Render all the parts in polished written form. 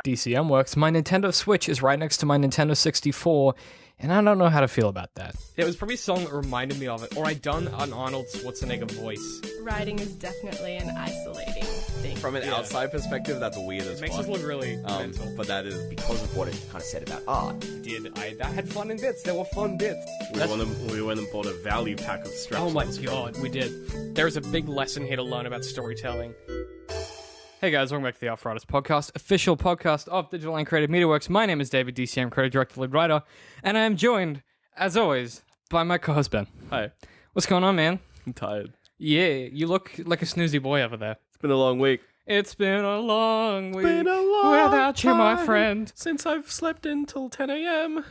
DCM works. My Nintendo Switch is right next to my Nintendo 64, and I don't know how to feel about that. It was probably a song that reminded me of it, or I'd done an Arnold Schwarzenegger voice. Writing is definitely an isolating thing. From an outside perspective, that's weird as It makes fuck. us look really mental. But that is because of what it kind of said about art. I had fun in bits. There were fun bits. we went and bought a value pack of straps. Oh my god, we did. There's a big lesson here to learn about storytelling. Hey guys, welcome back to the Outriders podcast, official podcast of Digital and Creative Media Works. My name is David, DCM, creative director, lead writer, and I am joined, as always, by my co-host Ben. Hi, What's going on, man? I'm tired. Yeah, you look like a snoozy boy over there. It's been a long week. It's been a long week Been a long without you, my time friend. Since I've slept until 10 a.m.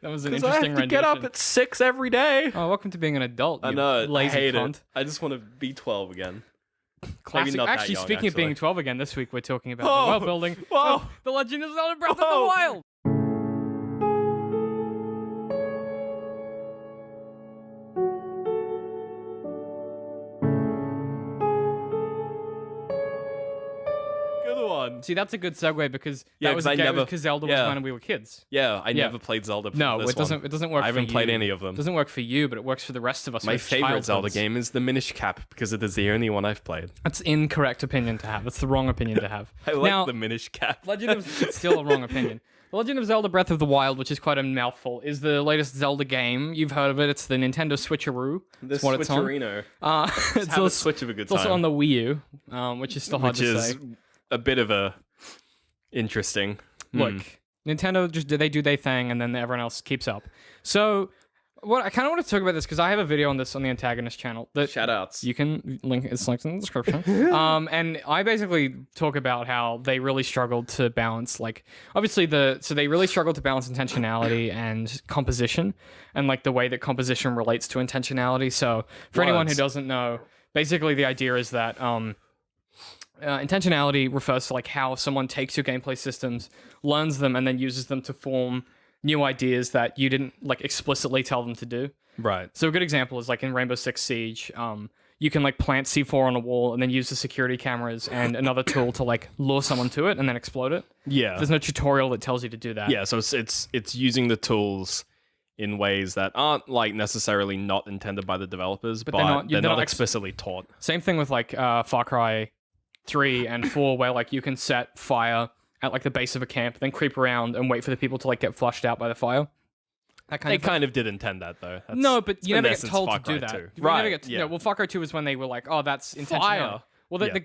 That was an Because I interesting have to get up at 6 every day. Oh, welcome to being an adult, I you know, lazy I hate cunt. it. I just want to be 12 again. Classic. not that Actually, young, speaking of being actually. 12 again, this week we're talking about Whoa. the world building Whoa. of The Legend of Zelda Breath of the Whoa. Wild. Good one. See, that's a good segue because Yeah, that was 'cause a I game never- because Zelda was yeah. when we were kids. Yeah, I Yeah. never played Zelda. No, this it doesn't. one. It doesn't work. I haven't for played you. any of them. It doesn't work for you, but it works for the rest of us. My with favorite Zelda childhoods. game is the Minish Cap because it is the only one I've played. That's incorrect opinion to have. That's the wrong opinion to have. I like now, the Minish Cap. Legend of it's still a wrong opinion. The Legend of Zelda Breath of the Wild, which is quite a mouthful, is the latest Zelda game. You've heard of it. It's the Nintendo Switcheroo. This That's what it's on. Switcherino. It's Have a also, switch of a good it's also time. on the Wii U, which is still hard Which to is say. a bit of a interesting. Look, Nintendo just they do their thing, and then everyone else keeps up. So, what I kind of want to talk about this because I have a video on this on the Antagonist channel that Shoutouts. you can link. It's linked in the description. And I basically talk about how they really struggled to balance, like, obviously so they really struggled to balance intentionality and composition, and like the way that composition relates to intentionality. So, for anyone who Words. doesn't know, basically the idea is that intentionality refers to like how someone takes your gameplay systems, learns them, and then uses them to form new ideas that you didn't like explicitly tell them to do. Right. So a good example is like in Rainbow Six Siege, you can like plant C4 on a wall and then use the security cameras and another tool to like lure someone to it and then explode it. Yeah. There's no tutorial that tells you to do that. Yeah. So it's using the tools in ways that aren't like necessarily not intended by the developers, but they're not explicitly taught. Same thing with like Far Cry 3 and 4, where like you can set fire at like the base of a camp, then creep around and wait for the people to like get flushed out by the fire. That kind They of kind of did intend that though. No, but it's you been never there get since told Far to do Cry that. 2. You Right. never get Yeah. no, well, Far Cry 2 was when they were like, oh, that's intentional. Fire. Well, Yeah. the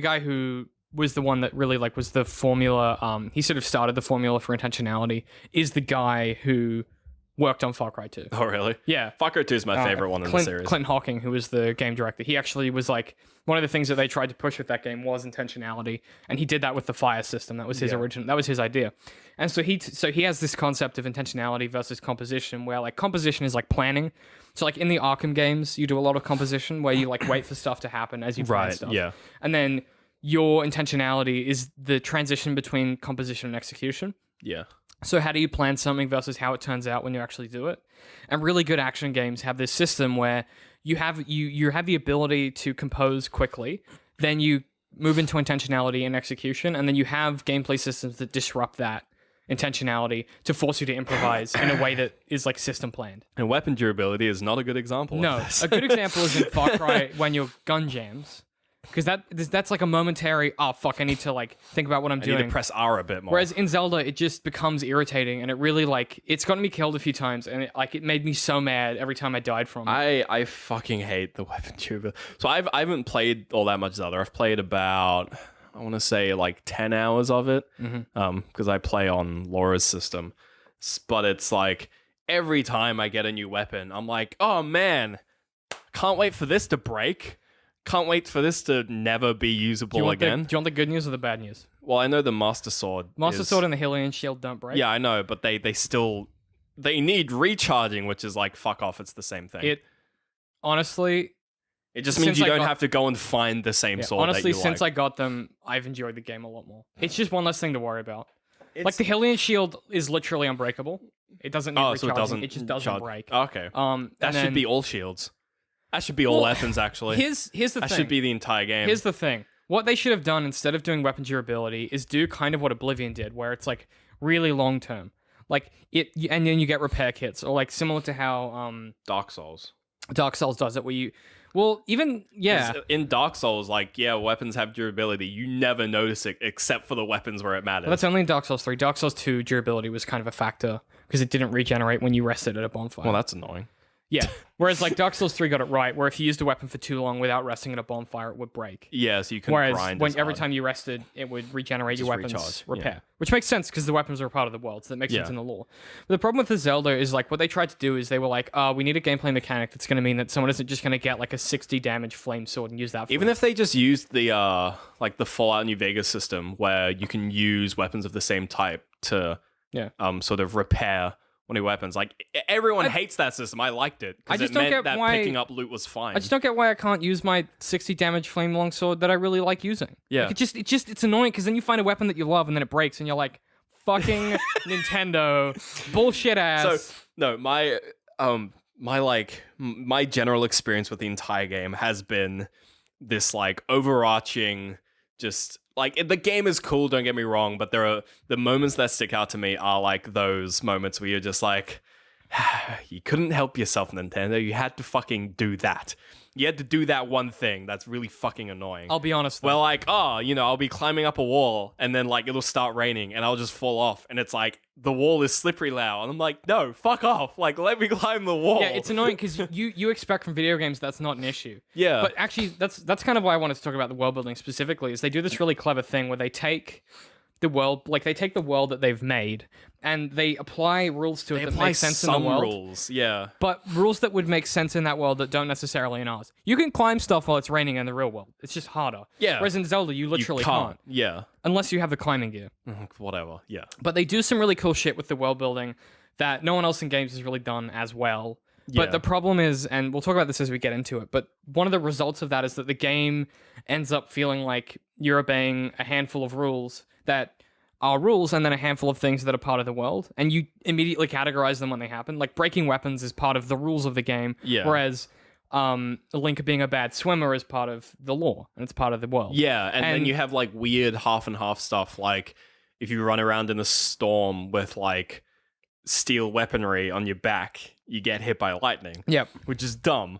guy who was the one that really like was the formula. He sort of started the formula for intentionality. Is the guy who worked on Far Cry 2. Oh really? Yeah. Far Cry 2 is my favorite one in the series. Clint Hawking, who was the game director, he actually was like, one of the things that they tried to push with that game was intentionality, and he did that with the fire system. That was his that was his idea. And so he has this concept of intentionality versus composition, where like composition is like planning. So like in the Arkham games, you do a lot of composition where you like wait for stuff to happen as you plan Right, stuff. yeah. And then your intentionality is the transition between composition and execution. Yeah. So how do you plan something versus how it turns out when you actually do it? And really good action games have this system where you have the ability to compose quickly, then you move into intentionality and execution, and then you have gameplay systems that disrupt that intentionality to force you to improvise in a way that is like system planned. And weapon durability is not a good example. No, of this. a good example is in Far Cry when your gun jams. Because that's like a momentary, oh fuck, I need to like think about what I'm I doing. need to press R a bit more. Whereas in Zelda, it just becomes irritating, and it really like it's gotten me killed a few times, and it made me so mad every time I died from it. I fucking hate the weapon durability. So I haven't played all that much Zelda. I've played about, I want to say like 10 hours of it, because I play on Laura's system. But it's like every time I get a new weapon, I'm like, oh man, can't wait for this to break. Can't wait for this to never be usable again. Do you want the good news or the bad news? Well, I know the Master Sword. Master Sword and the Hylian Shield don't break. Yeah, I know, but they need recharging, which is like fuck off. It's the same thing. It honestly, It just means since you I don't got- have to go and find the same sword. honestly, that you since like. I got them, I've enjoyed the game a lot more. It's just one less thing to worry about. Like the Hylian Shield is literally unbreakable. It doesn't need recharging. so it doesn't. It just doesn't charge. break. Okay, that And should then- be all shields. That should be all Well, weapons. Actually, Here's the that thing. should be the entire game. Here's the thing. What they should have done instead of doing weapon durability is do kind of what Oblivion did, where it's like really long term. Like and then you get repair kits, or like similar to how Dark Souls. Dark Souls does it, where you, well, even, yeah. 'Cause in Dark Souls, like, yeah, weapons have durability. You never notice it except for the weapons where it matters. Well, that's only in Dark Souls 3. Dark Souls 2 durability was kind of a factor because it didn't regenerate when you rested at a bonfire. Well, that's annoying. Yeah. Whereas like Dark Souls 3 got it right, where if you used a weapon for too long without resting at a bonfire, it would break. Yeah, so you can Whereas grind when as every hard. time you rested, it would regenerate your Just weapons recharge, repair, yeah. which makes sense because the weapons are a part of the world, so that makes sense Yeah. in the lore. But the problem with the Zelda is like what they tried to do is they were like, we need a gameplay mechanic that's going to mean that someone isn't just going to get like a 60 damage flame sword and use that. Even if they just used the like the Fallout New Vegas system where you can use weapons of the same type to sort of repair one of your weapons. Like everyone hates that system. I liked it I because just it don't meant get that why- picking up loot was fine. I just don't get why I can't use my 60 damage flame longsword that I really like using. Yeah. Like, it's annoying because then you find a weapon that you love and then it breaks and you're like, fucking Nintendo, bullshit ass. So no, my general experience with the entire game has been this like overarching, just like the game is cool, don't get me wrong, but there are the moments that stick out to me are like those moments where you're just like, you couldn't help yourself, Nintendo. You had to fucking do that. You had to do that one thing that's really fucking annoying. I'll be honest though. Well, like, I'll be climbing up a wall and then like it'll start raining and I'll just fall off and it's like the wall is slippery now and I'm like, no, fuck off. Like, let me climb the wall. yeah, it's annoying because you expect from video games that's not an issue. Yeah. But actually, that's kind of why I wanted to talk about the world building specifically. Is they do this really clever thing where they take the world, like they take the world that they've made and they apply rules to it they that apply make sense in some the world. rules. Yeah. But rules that would make sense in that world that don't necessarily in ours. You can climb stuff while it's raining in the real world. It's just harder. Yeah. Whereas in Zelda, you literally can't. Yeah. Unless you have the climbing gear. Whatever. Yeah. But they do some really cool shit with the world building that no one else in games has really done as well. But Yeah. the problem is, and we'll talk about this as we get into it, but one of the results of that is that the game ends up feeling like you're obeying a handful of rules that are rules and then a handful of things that are part of the world. And you immediately categorize them when they happen. Like breaking weapons is part of the rules of the game. Yeah. Whereas Link being a bad swimmer is part of the lore and it's part of the world. Yeah. And then And- you have like weird half and half stuff. Like if you run around in a storm with like steel weaponry on your back, you get hit by lightning. Yep. Which is dumb.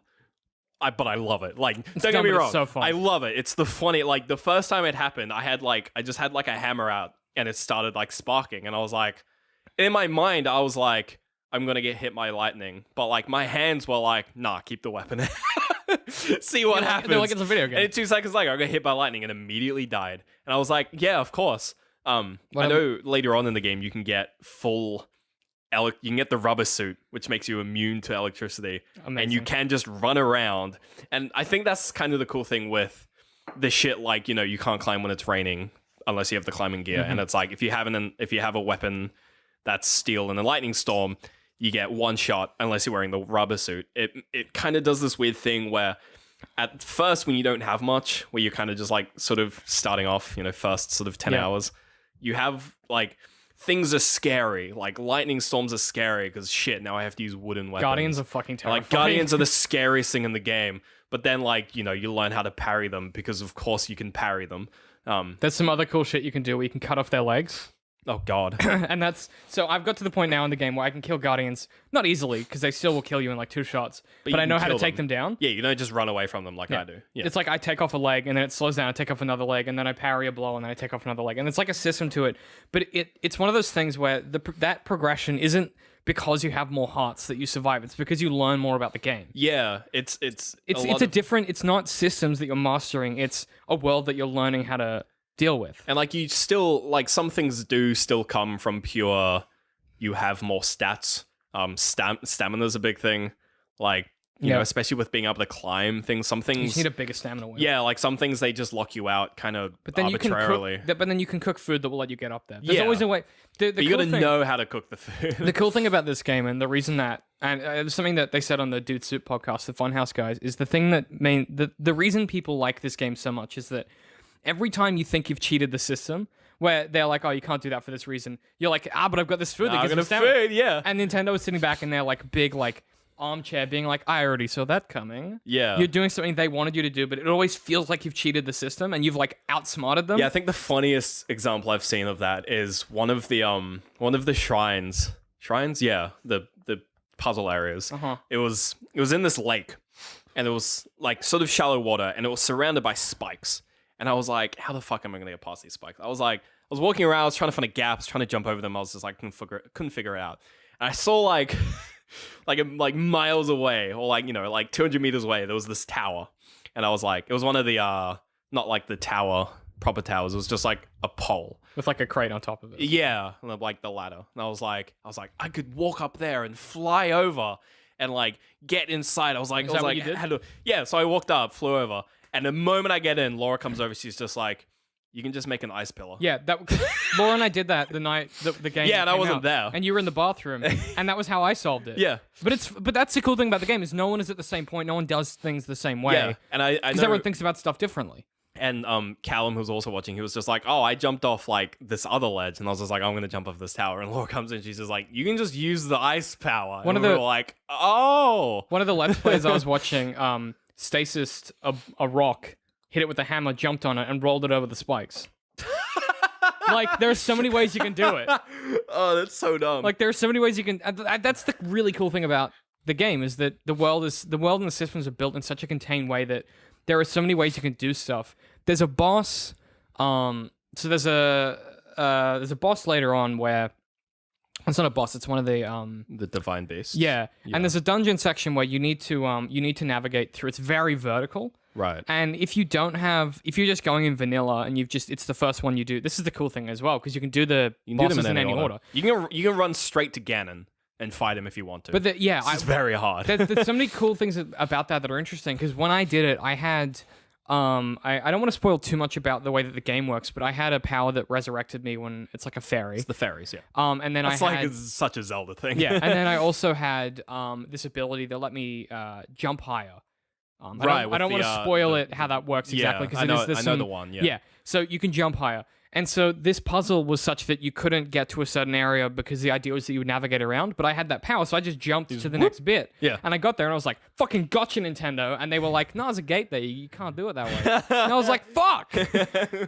But I love it. Like, don't dumb, get me but it's wrong. so fun. I love it. It's the funny. Like the first time it happened, I just had like a hammer out, and it started like sparking, and I was like, in my mind, I was like, I'm gonna get hit by lightning, but like my hands were like, nah, keep the weapon. See what happens. They're like, it's a video game. And 2 seconds later, I got hit by lightning and immediately died. And I was like, yeah, of course. I know later on in the game you can get full. You can get the rubber suit, which makes you immune to electricity, and you Amazing. can just run around. And I think that's kind of the cool thing with the shit. Like, you know, you can't climb when it's raining unless you have the climbing gear. Mm-hmm. And it's like if you have a weapon that's steel in a lightning storm, you get one shot unless you're wearing the rubber suit. It kind of does this weird thing where at first when you don't have much, where you're kind of just like sort of starting off, you know, first sort of 10 Yeah. hours, you have like things are scary. Like lightning storms are scary because shit, now I have to use wooden weapons. Guardians are fucking terrifying. Like Guardians are the scariest thing in the game. But then like, you know, you learn how to parry them because of course you can parry them. There's some other cool shit you can do where you can cut off their legs. Oh god. And that's so I've got to the point now in the game where I can kill Guardians, not easily because they still will kill you in like 2 shots, you but I can know how to kill take them. them down. Yeah, you don't just run away from them like I do. Yeah. It's like I take off a leg and then it slows down, I take off another leg and then I parry a blow and then I take off another leg. And it's like a system to it. But it's one of those things where that progression isn't because you have more hearts that you survive. It's because you learn more about the game. Yeah, it's It's not systems that you're mastering. It's a world that you're learning how to deal with. and like you still like some things do still come from pure you have more stats. Stamina's a big thing. Like you know, especially with being able to climb things. Some You things just need a bigger stamina wheel. yeah, like some things they just lock you out kind of But then arbitrarily. you can cook food that will let you get up there. There's Yeah. always a way. The But you cool gotta thing- know how to cook the food. The cool thing about this game, and the reason that, and it was something that they said on the Dude Soup podcast, the Funhouse guys, is the thing that the reason people like this game so much is that every time you think you've cheated the system, where they're like, oh, you can't do that for this reason, you're like, but I've got this food that I'm gives me gonna stamina. food, yeah. And Nintendo is sitting back and they're like big, like, armchair being like, I already saw that coming. Yeah. You're doing something they wanted you to do, but it always feels like you've cheated the system and you've like outsmarted them. Yeah, I think the funniest example I've seen of that is one of the shrines. Shrines, yeah, the puzzle areas. It was in this lake, and it was like sort of shallow water, and it was surrounded by spikes. And I was like, how the fuck am I gonna get past these spikes? I was walking around, I was trying to find a gap, I was trying to jump over them. I was just like couldn't figure it out. And I saw like like miles away, or like 200 meters away, there was this tower, and I was like, it was one of the not like the proper towers. It was just like a pole with like a crate on top of it. Yeah, like the ladder. And I was like, I could walk up there and fly over and like get inside. I was like, Is that what you did? Yeah. So I walked up, flew over, and the moment I get in, Laura comes over. She's just like, you can just make an ice pillar. Yeah, Laura and I did that the night the game. Yeah, and I came wasn't out, there. and you were in the bathroom, and that was how I solved it. Yeah. but that's the cool thing about the game is no one is at the same point. No one does things the same way. Yeah, and I because know, everyone thinks about stuff differently. and Callum, who was also watching, he was just like, oh, I jumped off like this other ledge, and I was just like, I'm gonna jump off this tower. And Laura comes in, she's just like, you can just use the ice power. One and of we the- were like, oh, One of the Let's Plays I was watching, stasis a rock, hit it with a hammer, jumped on it, and rolled it over the spikes. Like, there are so many ways you can do it. oh, that's so dumb. Like, there are so many ways you can. That's the really cool thing about the game is that the world and the systems are built in such a contained way that there are so many ways you can do stuff. There's a boss. So there's a boss later on where it's not a boss. It's one of the divine beast. yeah. And there's a dungeon section where you need to navigate through. It's very vertical. Right. And if you're just going in vanilla and it's the first one you do, this is the cool thing as well, because you can do the You can do bosses them in any order. You can run straight to Ganon and fight him if you want to. But it's very hard. there's so many cool things about that are interesting, because when I did it, I had I don't want to spoil too much about the way that the game works, but I had a power that resurrected me when it's like a fairy. It's the fairies, yeah. And then It's I like had it's such a Zelda thing. yeah, and then I also had this ability that let me jump higher. Right, I don't with want to the, spoil the- it how that works exactly, Yeah, because I know the one, yeah. Yeah, so you can jump higher. And so this puzzle was such that you couldn't get to a certain area because the idea was that you would navigate around, but I had that power, so I just jumped to the next bit. Yeah. And I got there and I was like, fucking gotcha, Nintendo. And they were like, no, there's a gate there. You can't do it that way. And I was like, fuck.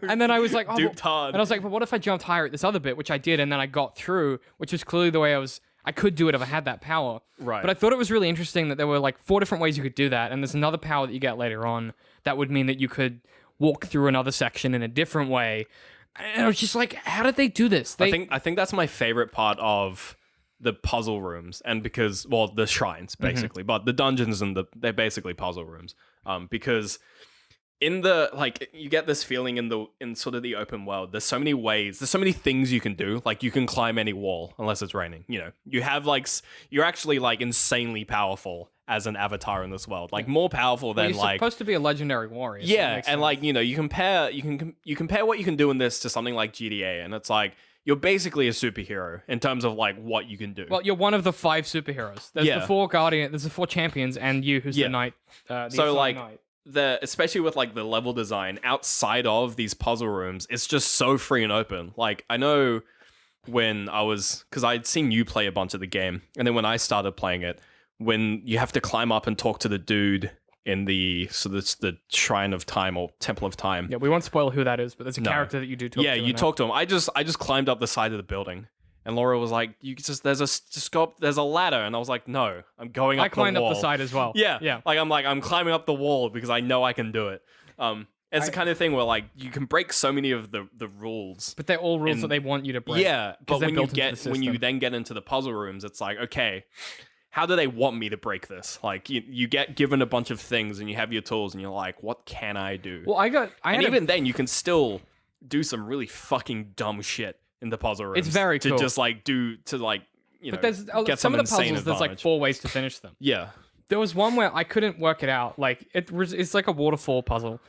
And then I was like, oh, Duped hard. and I was like, but what if I jumped higher at this other bit, which I did, and then I got through, which was clearly the way I could do it if I had that power. Right. But I thought it was really interesting that there were like 4 different ways you could do that, and there's another power that you get later on that would mean that you could walk through another section in a different way. And I was just like, how did they do this? I think that's my favorite part of the puzzle rooms, and because the shrines basically, but the dungeons they're basically puzzle rooms. Because in you get this feeling in sort of the open world. There's so many ways. There's so many things you can do. Like you can climb any wall unless it's raining. You know, you have you're actually like insanely powerful as an avatar in this world. Like more powerful than You're supposed to be a legendary warrior. so it yeah, makes and sense. you compare what you can do in this to something like GTA, and it's like you're basically a superhero in terms of like what you can do. Well, you're one of the 5 superheroes. There's Yeah. the 4 there's the 4 champions, and you, who's Yeah. the knight. The So, Assigned like, knight. especially with like the level design outside of these puzzle rooms, it's just so free and open. Like I know when because I'd seen you play a bunch of the game, and then when I started playing it, when you have to climb up and talk to the dude in the Shrine of Time or Temple of Time. Yeah, we won't spoil who that is, but there's a No. character that you do talk Yeah, to. you in talk to him. I just climbed up the side of the building, and Laura was like, "You just there's a ladder," and I was like, "No, I'm going that. up I climbed the wall." up the side as well. Yeah, Yeah. I'm climbing up the wall because I know I can do it. It's the kind of thing where like you can break so many of the rules. But they're all rules And- that they want you to break. Yeah, but they're when built into the when you system. then get into the puzzle rooms, it's like, okay, how do they want me to break this? Like you get given a bunch of things and you have your tools and you're like, what can I do? Well, I and had even then, you can still do some really fucking dumb shit in the puzzle rooms. It's very cool. to just like but there's get some of the insane puzzles. There's like advantage. 4 ways to finish them. Yeah, There was one where I couldn't work it out. Like it's like a waterfall puzzle.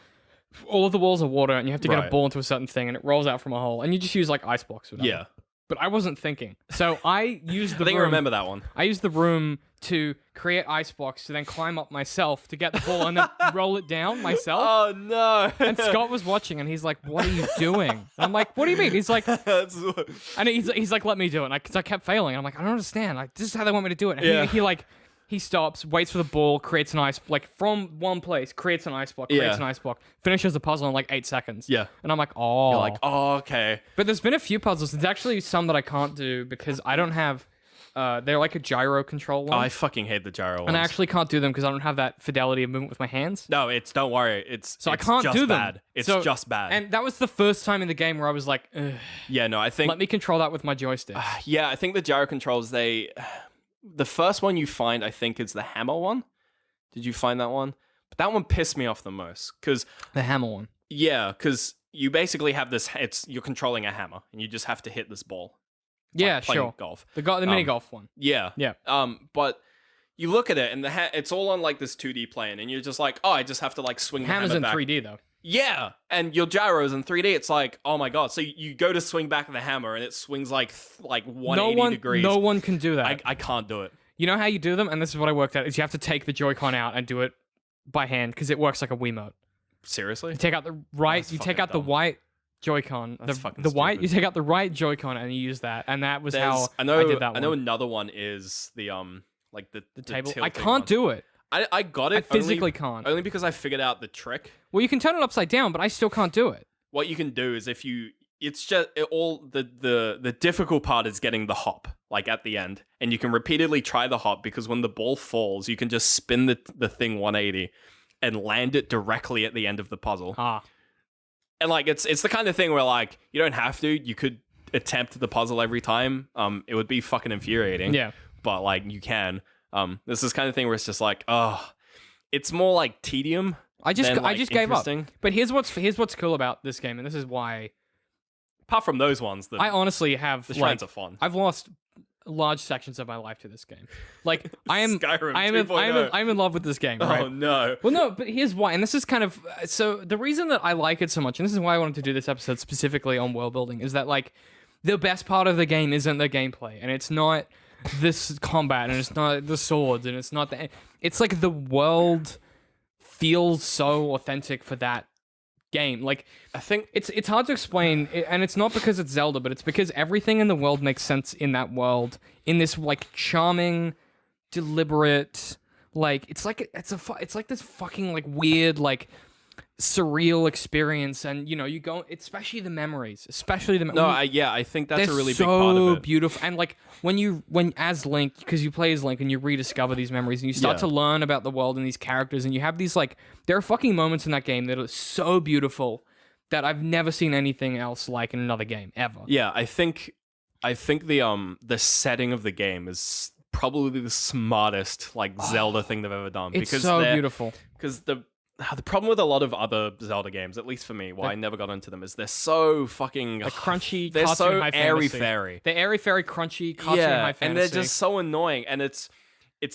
All of the walls are water, and you have to get a Right. ball into a certain thing, and it rolls out from a hole, and you just use like ice blocks. Or whatever. yeah. But I wasn't thinking, so I used the I think I room. remember that one. I used the room to create ice blocks to then climb up myself to get the ball and then roll it down myself. Oh no! And Scott was watching, and he's like, "What are you doing?" And I'm like, "What do you mean?" He's like, and he's like, "Let me do it." Because I kept failing. I'm like, "I don't understand. Like, this is how they want me to do it." And Yeah. he he stops, waits for the ball, creates an ice, like from one place, creates an ice block, creates an ice block, finishes the puzzle in like 8 seconds. Yeah. And I'm like, oh. You're like, oh, okay. But there's been a few puzzles. There's actually some that I can't do because I don't have, they're like a gyro control one. I fucking hate the gyro ones. and I actually can't do them because I don't have that fidelity of movement with my hands. No, don't worry. So I it's can't just do them. bad. It's So- just bad. And that was the first time in the game where I was like, ugh, yeah, no, I think let me control that with my joysticks. yeah, I think the gyro controls the first one you find I think is the hammer one. Did you find that one? But that one pissed me off the most cuz The hammer one. cuz you basically have this you're controlling a hammer and you just have to hit this ball. It's Yeah, like playing sure. golf. The mini golf one. Yeah. Yeah. But you look at it and it's all on like this 2D plane and you're just like, "Oh, I just have to like swing the Hammer's hammer in back." 3D though. Yeah, and your gyros in 3D, it's like, oh my god. So you go to swing back the hammer, and it swings like 180 degrees. No one can do that. I can't do it. You know how you do them? And this is what I worked out, is you have to take the Joy-Con out and do it by hand, because it works like a Wiimote. Seriously? You take out the right, That's you take fucking out the dumb. white Joy-Con. That's The fucking white, stupid. you take out the right Joy-Con and you use that. And that was how I know. I did that I know one. another one is the like the Table. I tilting can't one. do it. I got it. I physically can't. Only because I figured out the trick. Well, you can turn it upside down, but I still can't do it. What you can do is it's just the difficult part is getting the hop like at the end, and you can repeatedly try the hop because when the ball falls, you can just spin the thing 180 and land it directly at the end of the puzzle. Ah. And like it's the kind of thing where like you don't have to. You could attempt the puzzle every time. It would be fucking infuriating. Yeah. But like you can. This is kind of thing where it's just like, oh, it's more like tedium. I just than, like, gave up. interesting. But here's what's cool about this game, and this is why Apart from those ones, I honestly have the like, shrines are fun. I've lost large sections of my life to this game. Like I am Skyrim I'm in love with this game, right? Oh no. Well, no, but here's why, and this is kind of so the reason that I like it so much, and this is why I wanted to do this episode specifically on world building, is that like the best part of the game isn't the gameplay, and it's not this combat, and it's not the swords, and it's not the. It's like the world feels so authentic for that game. Like I think it's hard to explain, and it's not because it's Zelda, but it's because everything in the world makes sense in that world in this like charming, deliberate, like it's like this fucking like weird like surreal experience, and you know you go, especially the memories, I think that's they're a really so big part of it. beautiful, and like when as Link, because you play as Link and you rediscover these memories and you start Yeah. to learn about the world and these characters, and you have these like there are fucking moments in that game that are so beautiful that I've never seen anything else like in another game ever. Yeah, I think the setting of the game is probably the smartest like Zelda thing they've ever done. It's so beautiful. Because the problem with a lot of other Zelda games, at least for me, why I never got into them, is they're so fucking Like crunchy, they're cartoon, so high airy fantasy. fairy. They're airy fairy, crunchy, cartoon, Yeah, high fantasy. and they're just so annoying, and it's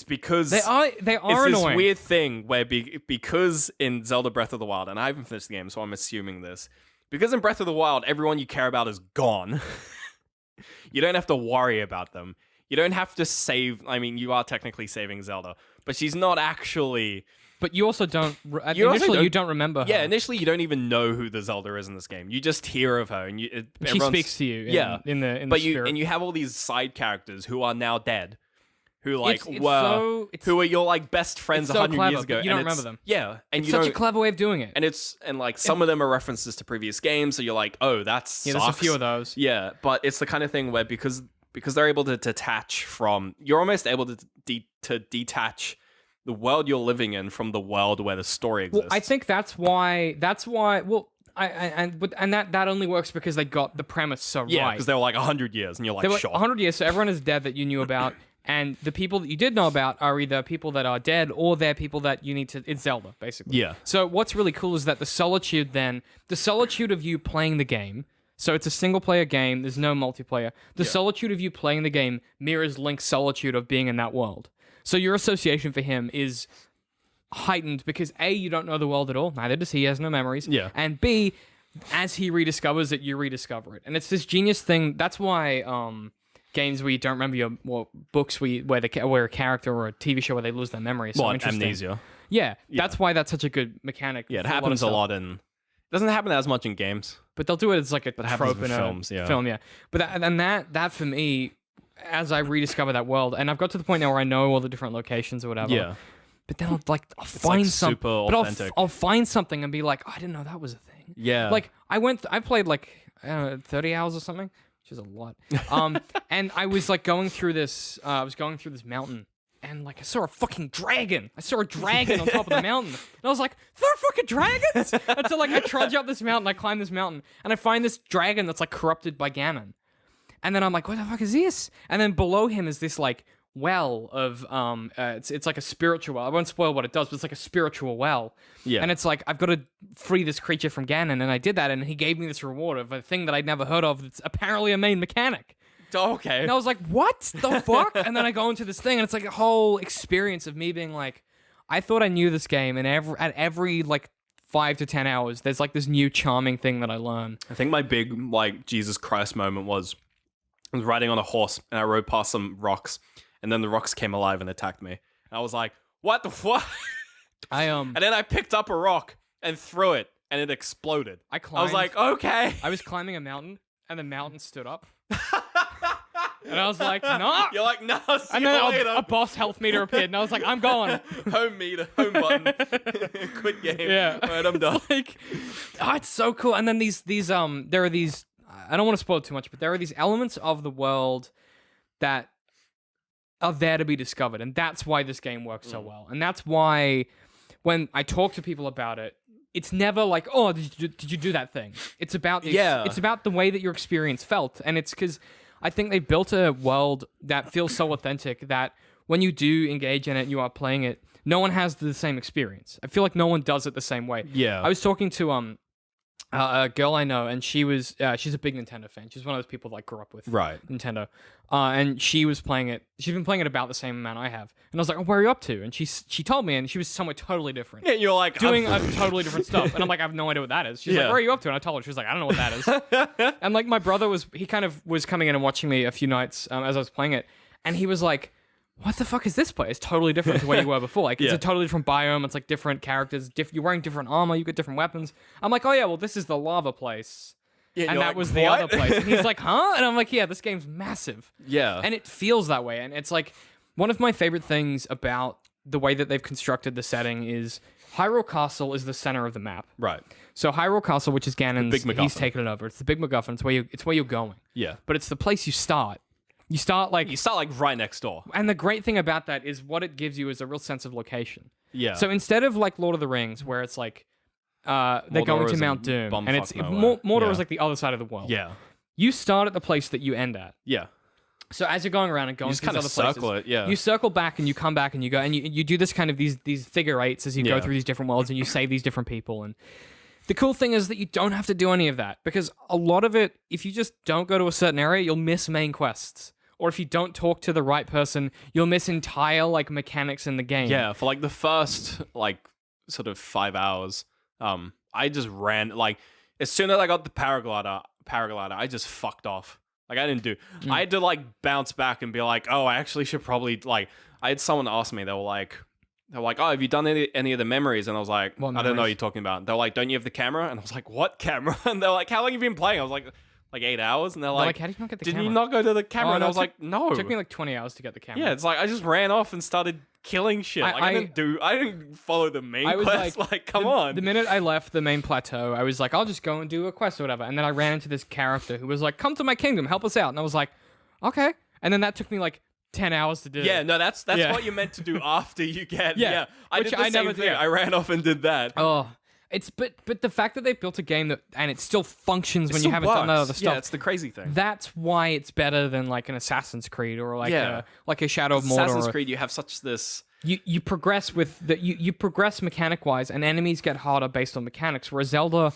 because they are it's annoying. this weird thing where because in Zelda Breath of the Wild, and I haven't finished the game, so I'm assuming this, because in Breath of the Wild, everyone you care about is gone. You don't have to worry about them. You don't have to save. I mean, you are technically saving Zelda, but she's not actually. But you also don't. You also Initially, don't- you don't remember her. Yeah, initially you don't even know who the Zelda is in this game. You just hear of her, and she everyone's- speaks to you. Yeah, in the but spirit. you have all these side characters who are now dead, who like It's were so- it's- who were your like best friends it's so 100 clever, years ago. but you don't and it's- remember them. Yeah, and it's you such don't. a clever way of doing it. And like some of them are references to previous games, so you're like, oh, that's Yeah, there's a few of those. Yeah, but it's the kind of thing where because they're able to detach from, you're almost able to detach the world you're living in from the world where the story exists. Well, I think that's why. Well, and that only works because they got the premise so yeah, right. because they were like 100 years, and you're like, They were sure. 100 years, so everyone is dead that you knew about, and the people that you did know about are either people that are dead or they're people that you need to. It's Zelda, basically. Yeah. So what's really cool is that the solitude of you playing the game. So it's a single player game. There's no multiplayer. The solitude of you playing the game mirrors Link's solitude of being in that world. So your association for him is heightened because A, you don't know the world at all. Neither does he. He has no memories. Yeah. And B, as he rediscovers it, you rediscover it. And it's this genius thing. That's why games where you don't remember books where a character or a TV show where they lose their memory is so What, interesting. amnesia? Yeah, that's why that's such a good mechanic. Yeah, it for happens a stuff. lot in. It doesn't happen as much in games. But they'll do it as like a happens trope with in a films, yeah. film, yeah. But that for me as I rediscover that world, and I've got to the point now where I know all the different locations or whatever. Yeah. But then I'll find something. super But authentic. I'll find something and be like, oh, I didn't know that was a thing. Yeah. Like I played like I don't know, 30 hours or something, which is a lot. And I was like going through this. I was going through this mountain. And like I saw a fucking dragon. I saw a dragon on top of the mountain. And I was like, there are fucking dragons? And so like I trudge up this mountain, I climb this mountain, and I find this dragon that's like corrupted by Ganon. And then I'm like, what the fuck is this? And then below him is this like well of it's like a spiritual. I won't spoil what it does, but it's like a spiritual well. Yeah. And it's like I've got to free this creature from Ganon, and I did that, and he gave me this reward of a thing that I'd never heard of. That's apparently a main mechanic. Okay. And I was like, what the fuck? And then I go into this thing, and it's like a whole experience of me being like, I thought I knew this game, and at every like 5 to 10 hours, there's like this new charming thing that I learn. I think my big like Jesus Christ moment was I was riding on a horse and I rode past some rocks, and then the rocks came alive and attacked me. And I was like, what the fuck? And then I picked up a rock and threw it, and it exploded. I I was like, okay. I was climbing a mountain, and the mountain stood up. And I was like, no. You're like, no, see And you then later. a boss health meter appeared, and I was like, I'm going. Home button. Quit game. Yeah. Alright, I'm done. Like, oh, it's so cool. And then there are these, I don't want to spoil too much, but there are these elements of the world that are there to be discovered. And that's why this game works so well. And that's why when I talk to people about it, it's never like, oh, did you do that thing? It's about it's about the way that your experience felt. And it's because I think they built a world that feels so authentic that when you do engage in it and you are playing it, no one has the same experience. I feel like no one does it the same way. Yeah. I was talking to a girl I know, and she's a big Nintendo fan. She's one of those people that like grew up with Right. Nintendo. And she was playing it. She's been playing it about the same amount I have. And I was like, oh, where are you up to? And she told me, and she was somewhere totally different. Yeah, you're like Doing totally different stuff. And I'm like, I have no idea what that is. She's like, Yeah. where are you up to? And I told her. She was like, I don't know what that is. And like my brother he kind of was coming in and watching me a few nights as I was playing it. And he was like, what the fuck is this place? It's totally different to where you were before. Like, it's Yeah. a totally different biome. It's like different characters. You're wearing different armor. You got different weapons. I'm like, oh yeah, well, this is the lava place. Yeah, And you're that like, was the "What?" other place. And he's like, huh? And I'm like, yeah, this game's massive. Yeah. And it feels that way. And it's like one of my favorite things about the way that they've constructed the setting is Hyrule Castle is the center of the map. Right. So Hyrule Castle, which is Ganon's, big MacGuffin. he's taken it over. It's the big MacGuffin. It's where you're going. Yeah. But it's the place you start. You start like, You start like right next door. and the great thing about that is what it gives you is a real sense of location. Yeah. So instead of like Lord of the Rings, where it's like they're Mordor going is to in Mount Doom, and it's bumfuck nowhere. Mordor Yeah. is like the other side of the world. yeah. You start at the place that you end at. Yeah. So as you're going around and going just to these kinda other circle places, it, yeah. you circle back and you come back and you go and you do this kind of these figure eights as you go Yeah. through these different worlds and you save these different people. And the cool thing is that you don't have to do any of that, because a lot of it, if you just don't go to a certain area, you'll miss main quests. Or if you don't talk to the right person, you'll miss entire like mechanics in the game. Yeah, for like the first like sort of 5 hours, I just ran like as soon as I got the paraglider, I just fucked off. Like I didn't do. I had to like bounce back and be like, oh, I actually should probably like. I had someone ask me. They were like, oh, have you done any of the memories? And I was like, What I don't know what memories? you're talking about. They're like, don't you have the camera? And I was like, what camera? And they're like, how long have you been playing? I was like 8 hours. And they're They're like, how did you not get the did camera? you not go to the camera? Oh, and no, I was it like, no. It took me like 20 hours to get the camera. Yeah, it's like I just ran off and started killing shit. I didn't follow the main I was quest. Like, come on. The minute I left the main plateau, I was like, I'll just go and do a quest or whatever. And then I ran into this character who was like, come to my kingdom, help us out. And I was like, okay. And then that took me like 10 hours to do. Yeah, no, that's Yeah. what you're meant to do after you get. Yeah, Yeah, I which did the I same never thing. did. I ran off and did that. Oh, it's but the fact that they've built a game that and it still functions when Still you haven't done that works. other stuff. Yeah, it's the crazy thing. That's why it's better than like an Assassin's Creed or like Yeah. a Shadow of Mordor. Assassin's or- Creed, you have such this. You progress with you progress mechanic wise, and enemies get harder based on mechanics. Whereas Zelda,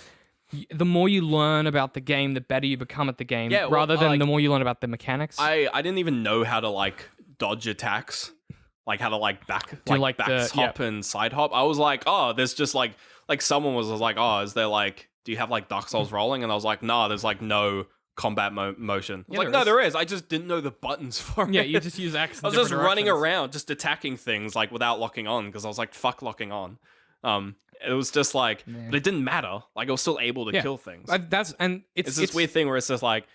the more you learn about the game, the better you become at the game. Yeah, well, rather than like- the more you learn about the mechanics. I didn't even know how to like dodge attacks, like how to like back like back the- hop and side hop. I was like, oh, there's just like someone was like, oh, is there like, do you have like Dark Souls rolling? And I was like, nah, there's like no combat motion. I was Yeah, like, there no, is. there is. I just didn't know the buttons for it. yeah, you just use X. in I was just different running directions. around, just attacking things like without locking on because I was like, fuck locking on. It was just like, but it didn't matter. Like I was still able to Yeah. kill things. It's It's this weird thing where it's just like,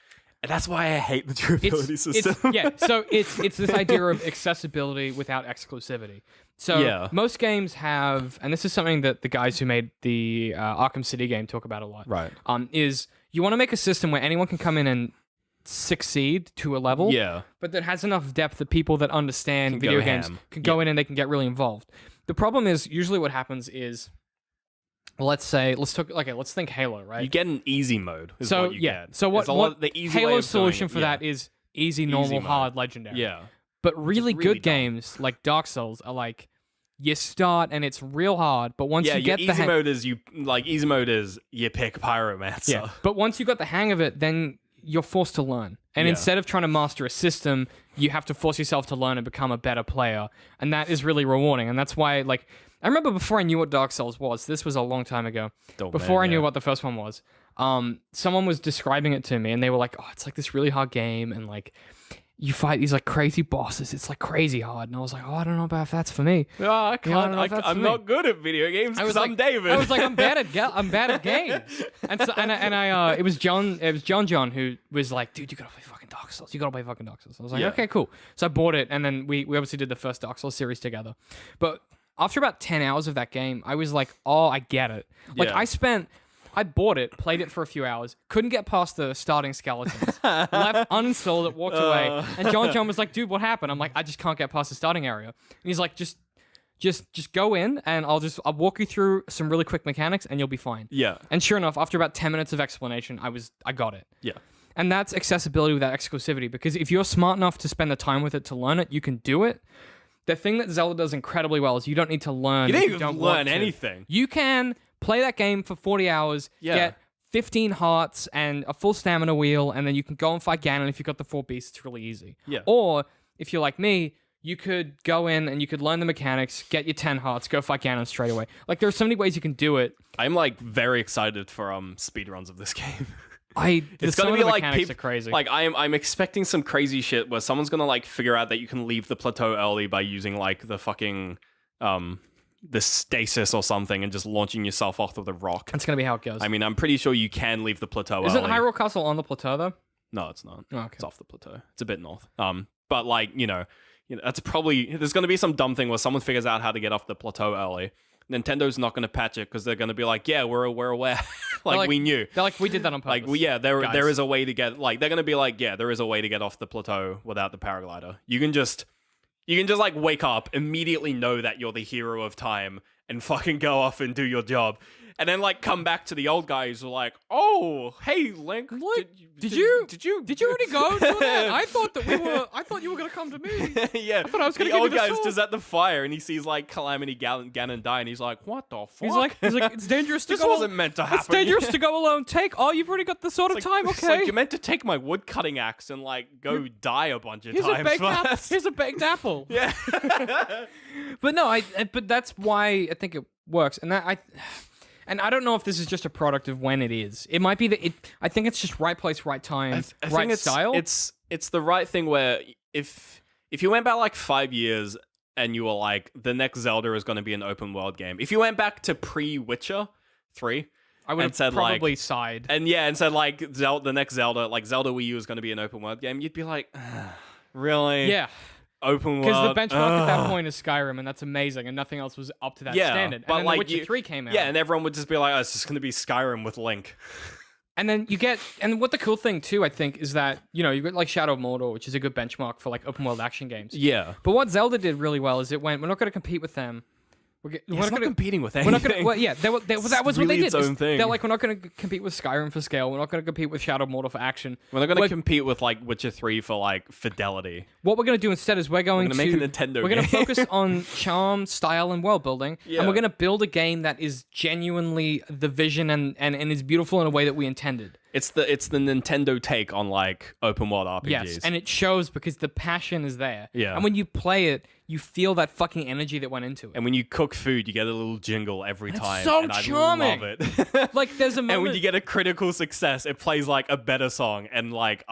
And that's why I hate the durability system. So it's this idea of accessibility without exclusivity. So Yeah. most games have, and this is something that the guys who made the Arkham City game talk about a lot. Right. Is you want to make a system where anyone can come in and succeed to a level. Yeah. But that has enough depth that people that understand Can video go games ham. can go in and they can get really involved. The problem is usually what happens is, let's think Halo, right? You get an easy mode. Is So what you yeah, get. so It's what the easy way Halo's of doing solution it, for yeah. that is easy, normal, mode. hard, legendary. Yeah. But really really good dumb. games like Dark Souls are like you start and it's real hard, but once Yeah, you your get the easy hang, mode is you pick Pyromancer. yeah, but once you got the hang of it, then you're forced to learn. And Yeah. instead of trying to master a system, you have to force yourself to learn and become a better player, and that is really rewarding. And that's why, like, I remember before I knew what Dark Souls was. This was a long time ago. Before I knew what the first one was, someone was describing it to me, and they were like, "Oh, it's like this really hard game, and like." You fight these like crazy bosses. It's like crazy hard, and I was like, "Oh, I don't know about if that's for me." Oh, I can't. don't know if that's I'm for not me. good at video games because I'm like, David. I was like, I'm bad at games. And so, it was John who was like, dude, you gotta play fucking Dark Souls. You gotta play fucking Dark Souls. I was like, Yeah. okay, cool. So I bought it, and then we obviously did the first Dark Souls series together. But after about 10 hours of that game, I was like, oh, I get it. Like Yeah. I bought it, played it for a few hours, couldn't get past the starting skeletons, left, uninstalled it, walked away, and John was like, dude, what happened? I'm like, I just can't get past the starting area. And he's like, just go in, and I'll walk you through some really quick mechanics, and you'll be fine. Yeah. And sure enough, after about 10 minutes of explanation, I got it. Yeah. And that's accessibility without exclusivity, because if you're smart enough to spend the time with it to learn it, you can do it. The thing that Zelda does incredibly well is you don't need to learn. You if didn't even don't want learn to. anything. You can play that game for 40 hours, Yeah. get 15 hearts and a full stamina wheel, and then you can go and fight Ganon if you've got the 4 beasts. It's really easy. Yeah. Or, if you're like me, you could go in and you could learn the mechanics, get your 10 hearts, go fight Ganon straight away. Like, there are so many ways you can do it. I'm like very excited for speedruns of this game. It's gonna be like mechanics are crazy. Like I'm expecting some crazy shit where someone's gonna like figure out that you can leave the plateau early by using like the fucking the stasis or something and just launching yourself off of the rock. That's gonna be how it goes. I mean, I'm pretty sure you can leave the plateau Isn't early. Hyrule Castle on the plateau though? No, it's not. Oh, okay. It's off the plateau. It's a bit north. But like that's probably there's gonna be some dumb thing where someone figures out how to get off the plateau early. Nintendo's not gonna patch it because they're gonna be like, yeah, we're aware, like we knew. They're like, we did that on purpose. There guys. is a way to get like they're gonna be like, yeah, there is a way to get off the plateau without the paraglider. You can just like wake up, immediately know that you're the hero of time, and fucking go off and do your job. And then like come back to the old guys who are like, oh, hey Link, Did you already go do that? Yeah. I thought you were gonna come to me. yeah, thought I was gonna the give you old the guy's sword. just at the fire and he sees like Calamity Ganon die and he's like, what the fuck? He's like, it's dangerous to this go. wasn't meant to happen. It's dangerous to go alone. Oh, you've already got the sword of time. It's Okay. like, you're meant to take my wood cutting axe and like go die a bunch of Here's a times baked apple. first. Here's a baked apple. Yeah. But no, but that's why I think it works, and I don't know if this is just a product of when it is. It might be that I think it's just right place, right time, I right think style. It's the right thing where if you went back like 5 years and you were like, the next Zelda is going to be an open world game. If you went back to pre-Witcher 3, I would and have said, probably like, sighed. and said like the next Zelda, like Zelda Wii U is going to be an open world game, you'd be like, really? Yeah, Open world. because the benchmark at that Ugh. point is Skyrim, and that's amazing, and nothing else was up to that Yeah, standard. but And then like The Witcher 3 came out. Yeah, and everyone would just be like, oh, it's just going to be Skyrim with Link. And then you get, and what the cool thing too, I think, is that, you got like Shadow of Mordor, which is a good benchmark for like open world action games. Yeah. But what Zelda did really well is it went, we're not going to compete with them. We're It's not not going to competing with We're anything. not going to. Well, yeah, that was what they really did. its own is thing. They're like, we're not going to compete with Skyrim for scale. We're not going to compete with Shadow of Mordor for action. We're not going to Like- compete with like Witcher 3 for like fidelity. What we're going to do instead is we're going gonna make a Nintendo We're going to game. focus on charm, style, and world building, Yeah. and we're going to build a game that is genuinely the vision and is beautiful in a way that we intended. It's the Nintendo take on like open world RPGs. Yes, and it shows because the passion is there. Yeah. And when you play it, you feel that fucking energy that went into it. And when you cook food, you get a little jingle every time. so and charming. I love it. Like, there's a moment. And when you get a critical success, it plays like a better song. And like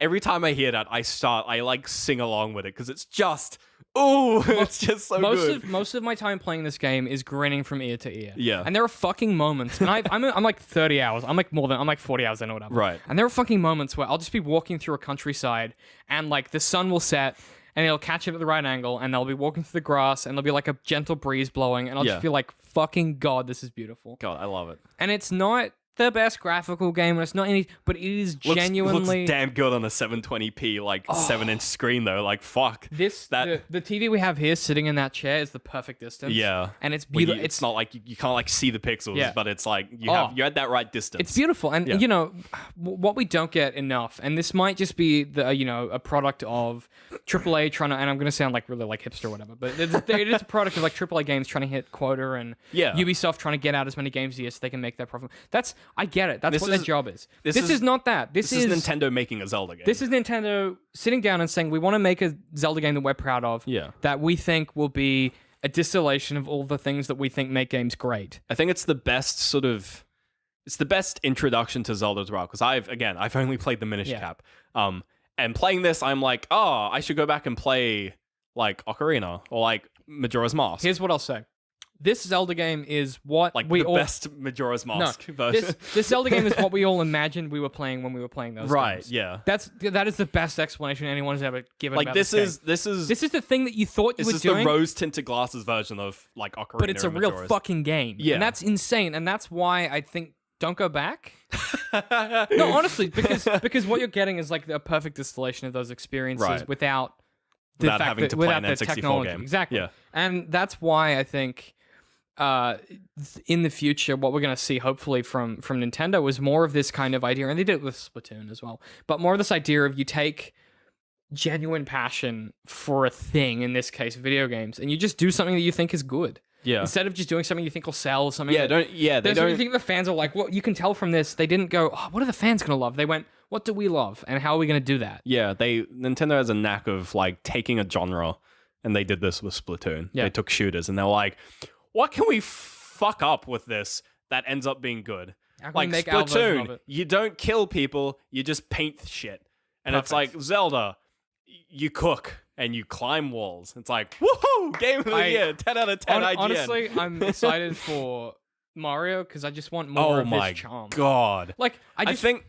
every time I hear that, I like sing along with it because it's just Ooh, it's just so good. Most of my time playing this game is grinning from ear to ear. Yeah. And there are fucking moments, and I'm like 30 hours. I'm like 40 hours in or whatever. Right. And there are fucking moments where I'll just be walking through a countryside, and like the sun will set, and it'll catch it at the right angle, and they'll be walking through the grass, and there'll be like a gentle breeze blowing, and I'll Yeah. just feel like, fucking God, this is beautiful. God, I love it. And it's not the best graphical game, and it's not any, but it is genuinely. looks damn good on a 720p like 7-inch screen though. Like fuck. This the TV we have here sitting in that chair is the perfect distance. Yeah. And it's Well, beautiful. it's not like you can't like see the pixels, Yeah. but it's like you Oh. had that right distance. It's beautiful, and Yeah. you know what we don't get enough, and this might just be the a product of AAA trying to, and I'm gonna sound like really like hipster or whatever, but it is a product of like AAA games trying to hit quota, and Yeah. Ubisoft trying to get out as many games as year so they can make their profit. I get it. That's This what their is- job is. this This is- is not that. This This is Nintendo making a Zelda game. This is Nintendo sitting down and saying, we want to make a Zelda game that we're proud of. Yeah. That we think will be a distillation of all the things that we think make games great. I think it's the best it's the best introduction to Zelda as well, because I've only played the Minish Yeah. Cap. And playing this, I'm like, oh, I should go back and play like Ocarina or like Majora's Mask. Here's what I'll say. This Zelda game is what like we the all... best Majora's Mask version. This Zelda game is what we all imagined we were playing when we were playing those Right, games. yeah. That is the best explanation anyone has ever given Like about this game. is This is the thing that you thought you this were is doing, the rose tinted glasses version of like Ocarina. but it's a and real Majora's. fucking game. Yeah. And that's insane, and that's why I think don't go back. No, honestly, because what you're getting is like a perfect distillation of those experiences Right. without the Without fact having that, to play without an the N64 technology. game. Exactly. Yeah. And that's why I think in the future, what we're going to see, hopefully, from Nintendo is more of this kind of idea, and they did it with Splatoon as well, but more of this idea of you take genuine passion for a thing, in this case, video games, and you just do something that you think is good. Yeah. Instead of just doing something you think will sell, something Yeah, that, they there's don't. something you think the fans are like, well, you can tell from this, they didn't go, oh, what are the fans going to love? They went, what do we love? And how are we going to do that? Yeah, Nintendo has a knack of like taking a genre, and they did this with Splatoon. Yeah. They took shooters, and they were like, "What can we fuck up with this that ends up being good?" How can we Like make our version of Splatoon, it? you don't kill people, you just paint shit, and it's Perfect. like Zelda, you cook and you climb walls. It's like woohoo, game of the year, 10 out of 10 IGN. Honestly, I'm excited for Mario because I just want more Oh of my his charm. god. Like I think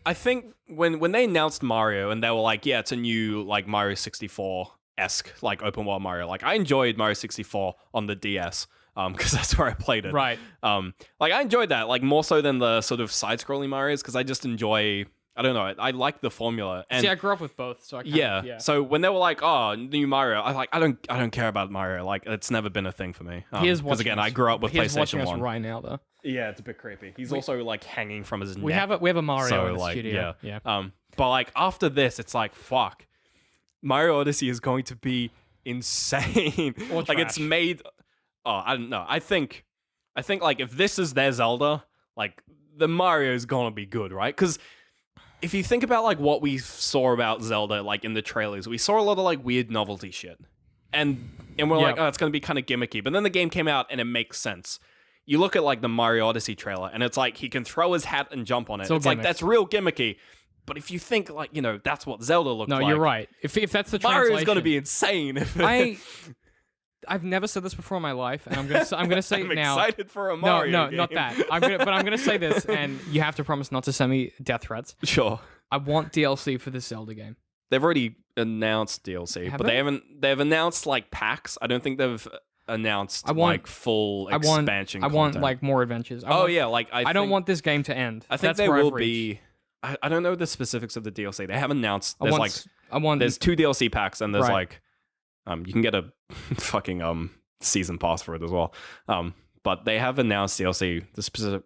when they announced Mario and they were like, yeah, it's a new like Mario 64-esque like open world Mario. Like I enjoyed Mario 64 on the DS because that's where I played it. Right. Like I enjoyed that like more so than the sort of side-scrolling Marios because I just enjoy. I don't know. I like the formula. And See, I grew up with both, so I kind yeah. of, yeah. So when they were like, "Oh, new Mario," I don't care about Mario. Like it's never been a thing for me. He is Because watching again, us- I grew up with he is watching PlayStation us 1. right now, though. Yeah, it's a bit creepy. He's also like hanging from his neck. We have a Mario So, in the like, studio. Yeah. But like after this, it's like fuck. Mario Odyssey is going to be insane. Or like it's trash. made. Oh, I don't know. I think like if this is their Zelda, like the Mario is gonna be good, right? Because if you think about like what we saw about Zelda, like in the trailers, we saw a lot of like weird novelty shit, and we're Yeah. like, oh, it's gonna be kind of gimmicky. But then the game came out and it makes sense. You look at like the Mario Odyssey trailer, and it's like he can throw his hat and jump on it. all It's like gimmicks. that's real gimmicky. But if you think like that's what Zelda looks No, like. you're right. If that's the Mario's translation, gonna be insane. If I've never said this before in my life, and I'm gonna say I'm it now. excited for a No, Mario no, game. not that. But I'm gonna say this, and you have to promise not to send me death threats. Sure. I want DLC for this Zelda game. They've already announced DLC, Have but they? they've announced like packs. I don't think they've announced I want- like full I want expansion I want content. like more adventures. Oh yeah, like I don't want this game to end. I think That's there where I've will reached. be. I don't know the specifics of the DLC. They haven't announced. I There's want. like I want. there's 2 DLC packs and there's Right. like you can get a fucking season pass for it as well. But they have announced DLC. The specific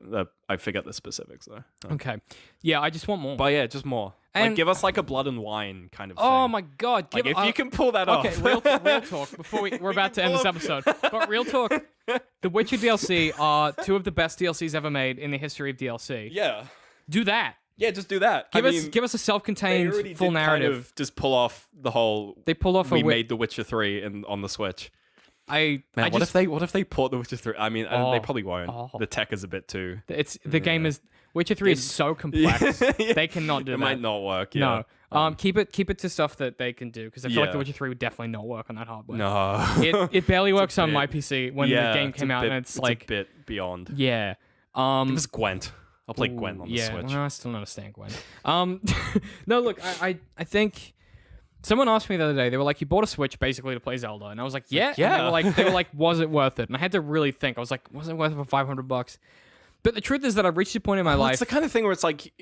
I forget the specifics though. Okay. Yeah, I just want more. But yeah, just more. Like And- give us like a Blood and Wine kind of oh thing. my god! Like give- if you can pull that off. Okay, real talk. Before we're about to end this episode, but real talk. The Witcher DLC are 2 of the best DLCs ever made in the history of DLC. Yeah. Do that. Yeah, just do that. Give us a they self-contained already full did narrative. Kind of just pull off the whole. They pulled off We a made The Witcher 3 on the Switch. I Man, I what just if they port The Witcher 3? I mean, they Oh, probably won't. oh. The tech is a bit too. the game is Witcher 3 is so complex. Yeah. They cannot do It that. might not work. Yeah. No. Keep it to stuff that they can do, because I feel like Yeah. The Witcher 3 would definitely not work on that hardware. No. It barely works on bit- my PC when Yeah, the game it's came a out, bit- and it's a like, bit beyond. yeah. It was Gwent. I'll play Gwent on the yeah, Switch. well, I still don't understand Gwen. No, look, I think someone asked me the other day. They were like, "You bought a Switch basically to play Zelda," and I was like, "Yeah." yeah. And they were like, "Was it worth it?" And I had to really think. I was like, "Was it worth it for $500?" But the truth is that I've reached a point in my Well, life. it's the kind of thing where it's like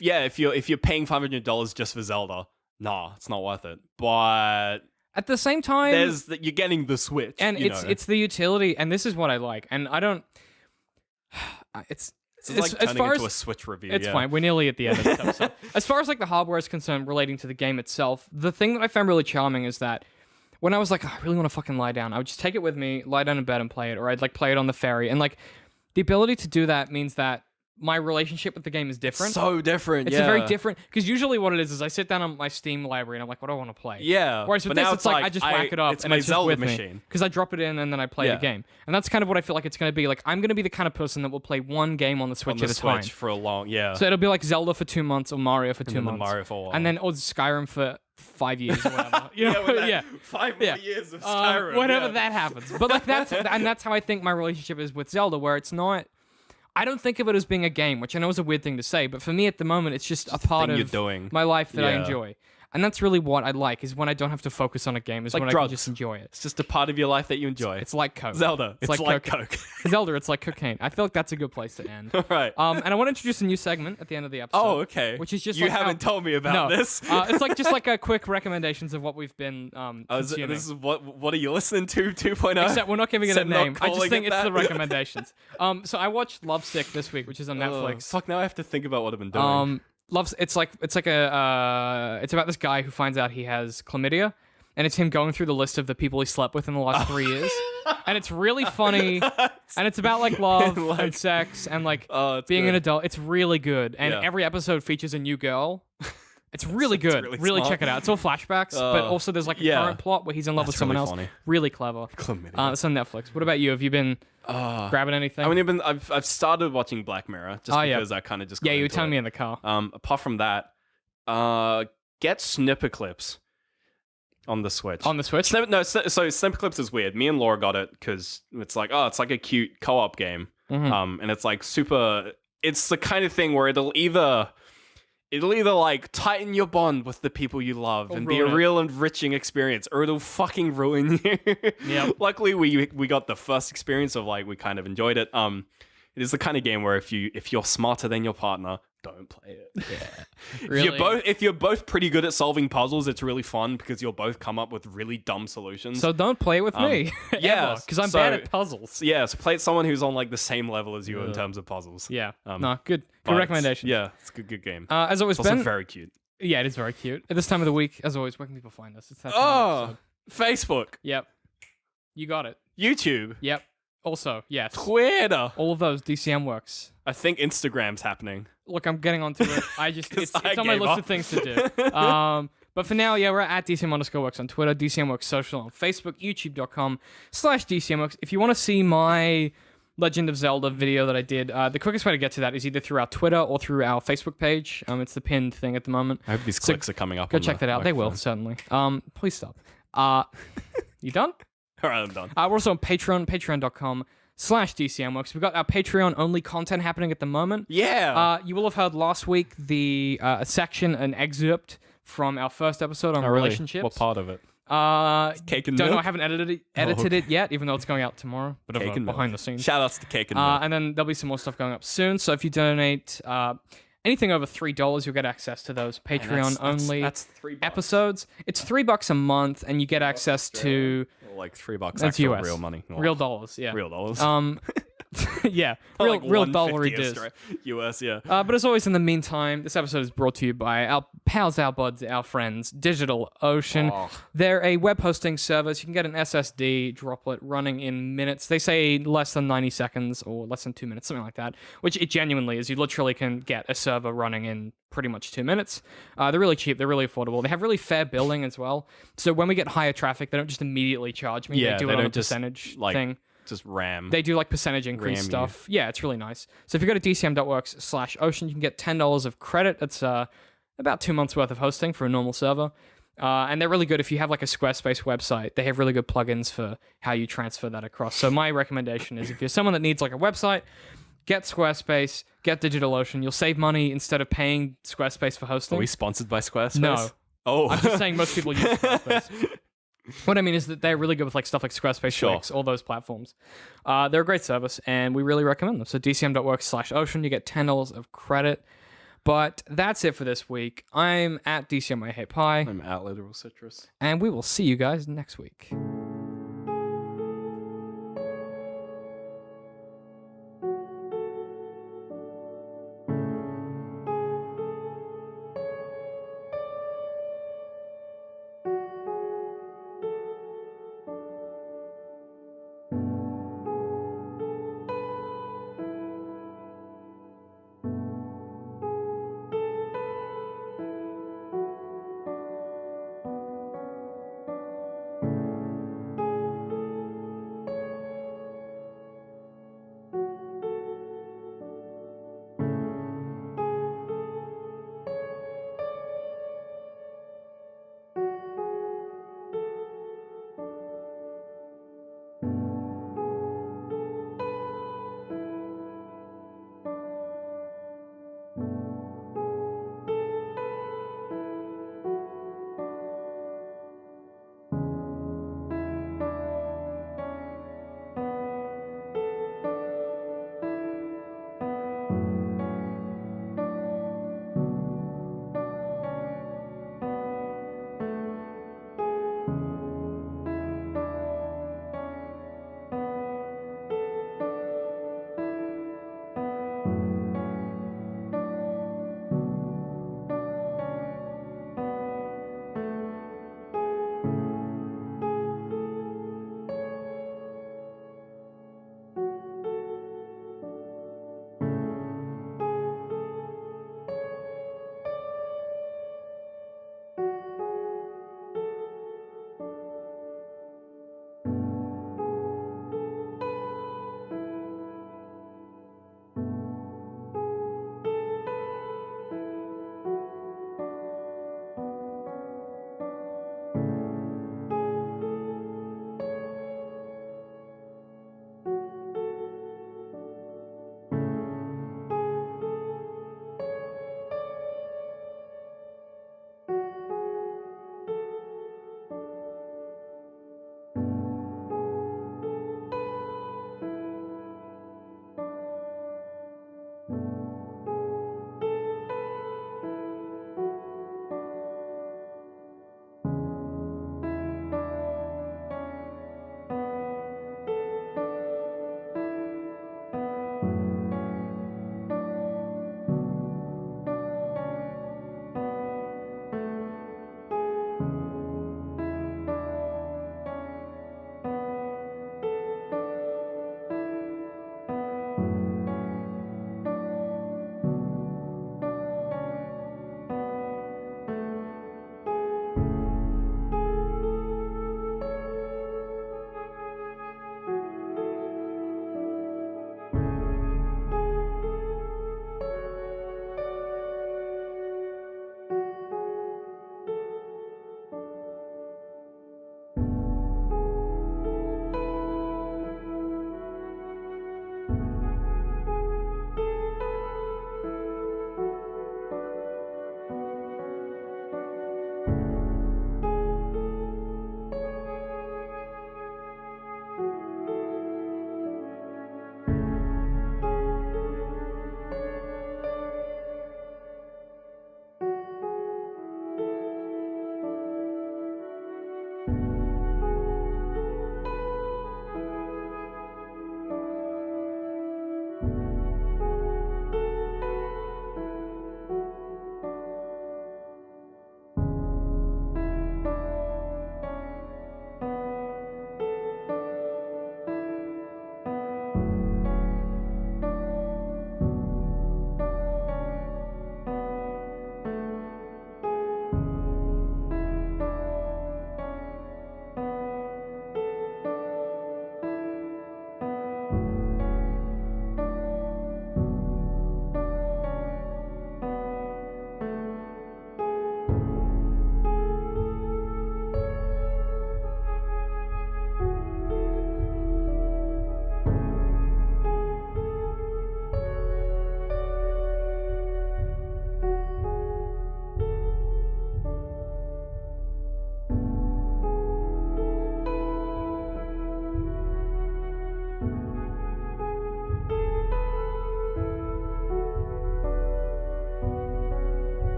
yeah, if you're paying $500 just for Zelda, nah, it's not worth it. But At the same time, you're getting the Switch, and you it's know. it's the utility, and this is what I like. And I don't. It's It's like as turning far into as a Switch review. it's yeah. fine. We're nearly at the end of this episode. As far as like the hardware is concerned, relating to the game itself, the thing that I found really charming is that when I was like, "Oh, I really want to fucking lie down," I would just take it with me, lie down in bed and play it, or I'd like play it on the ferry. And like the ability to do that means that my relationship with the game is different. So different. It's yeah. a very different, because usually what it is I sit down on my Steam library and I'm like, what do I want to play? Yeah. Whereas with but this, now it's like I just whack it up it's and my it's just Zelda with me. machine. Because I drop it in and then I play Yeah. the game. And that's kind of what I feel like it's going to be. Like, I'm going to be the kind of person that will play one game on the Switch On the at a time. Switch for a long, yeah. So it'll be like Zelda for 2 months or Mario for 2 then the months. Mario for a while. And then or Skyrim for 5 years or whatever. You know? with that yeah. 5 Yeah. more years of Skyrim. Whenever yeah. that happens. But like that's how I think my relationship is with Zelda, where it's not. I don't think of it as being a game, which I know is a weird thing to say, but for me at the moment, it's just a part thing of you're doing. my life that I Yeah. enjoy. And that's really what I like, is when I don't have to focus on a game, is like when I drugs. can just enjoy it. It's just a part of your life that you enjoy. It's like Coke. Zelda. It's like cocaine. Coke. Zelda, it's like cocaine. I feel like that's a good place to end. Right. And I want to introduce a new segment at the end of the episode. Oh, okay. Which is just you like haven't how- told me about No, this. it's like just like a quick recommendations of what we've been consuming. This is what are you listening to? 2.0. Except we're not giving it a Except not name. I just calling think it it's the that. recommendations. So I watched Lovesick this week, which is on Oh, Netflix. fuck. Now I have to think about what I've been doing. It's about this guy who finds out he has chlamydia, and it's him going through the list of the people he slept with in the last 3 years, and it's really funny, and it's about like love Like- and sex and like Oh, it's being good. an adult. It's really good, and Yeah. every episode features a new girl. It's really good. really Really smart. check it out. It's all flashbacks, but also there's like a yeah. current plot where he's in love with That's someone really else. funny. Really clever. Chlamydia. It's on Netflix. What about you? Have you been grabbing anything? I mean, I've started watching Black Mirror just Oh, yeah. because I kind of just yeah, got you were into telling it. me in the car. Apart from that, get Snipper Clips on the Switch. On the Switch? So Snipper Clips is weird. Me and Laura got it because it's like a cute co-op game. Mhm. And it's like super. It's the kind of thing where it'll either like tighten your bond with the people you love Or and be a ruin it. real enriching experience, or it'll fucking ruin you. Yep. Luckily, we got the first experience of like we kind of enjoyed it. It is the kind of game where if you're smarter than your partner, don't play it. Yeah. Really? If you're both pretty good at solving puzzles, it's really fun because you'll both come up with really dumb solutions. So don't play it with me. yeah, Because I'm so- bad at puzzles. Yeah, so play it someone who's on like the same level as you in terms of puzzles. Yeah. Um, No, good But it's- recommendation. Yeah, it's a good game. As always, It's also Ben. very cute. Yeah, it is very cute. At this time of the week, as always, where can people find us? It's that time of Oh, episode. Facebook, Yep. You got it. YouTube, Yep. Also, yes. Twitter. All of those, DCM works. I think Instagram's happening. Look, I'm getting onto it. I just, 'Cause it's I on my gave list up. of things to do. But for now, yeah, we're at DCM_works on Twitter, DCMworks social on Facebook, youtube.com/DCMworks. If you want to see my Legend of Zelda video that I did, the quickest way to get to that is either through our Twitter or through our Facebook page. It's the pinned thing at the moment. I hope these So clicks are coming up. Go on check the that out. They will, microphone. certainly. Please stop. You done? All right, I'm done. We're also on Patreon, patreon.com/DCMworks. We've got our Patreon-only content happening at the moment. Yeah. You will have heard last week a section, an excerpt from our first episode on Oh, really? relationships. What part of it? Cake and Don't know. I milk? haven't edited it yet, even though it's going out tomorrow. Bit of Cake a and milk. behind the scenes. Shout outs to Cake and Milk. And then there'll be some more stuff going up soon. So if you donate anything over $3, you'll get access to those Patreon-only That's $3. episodes. It's $3 a month, and you get access to Like $3 that's actual US real money. real dollars. Yeah, Real dollars. yeah, Not real like real 150 dollary diz. US, yeah. But as always, in the meantime, this episode is brought to you by our pals, our buds, our friends, DigitalOcean. Oh. They're a web hosting service. You can get an SSD droplet running in minutes. They say less than 90 seconds or less than 2 minutes, something like that, which it genuinely is. You literally can get a server running in pretty much 2 minutes. They're really cheap. They're really affordable. They have really fair billing as well. So when we get higher traffic, they don't just immediately charge me. Yeah, they do they it on a don't just, percentage like, thing. just RAM. They do like percentage increase RAM you. stuff. Yeah, it's really nice. So if you go to dcm.works/ocean, you can get $10 of credit. It's about 2 months worth of hosting for a normal server. And they're really good if you have like a Squarespace website. They have really good plugins for how you transfer that across. So my recommendation is if you're someone that needs like a website, get Squarespace, get DigitalOcean. You'll save money instead of paying Squarespace for hosting. Are we sponsored by Squarespace? No. Oh. I'm just saying most people use Squarespace. What I mean is that they're really good with like stuff like Squarespace, Sure. Wix, all those platforms. They're a great service, and we really recommend them. So dcm.works/ocean, you get $10 of credit. But that's it for this week. I'm at DCM I Hate Pie, I'm at Literal Citrus. and we will see you guys next week.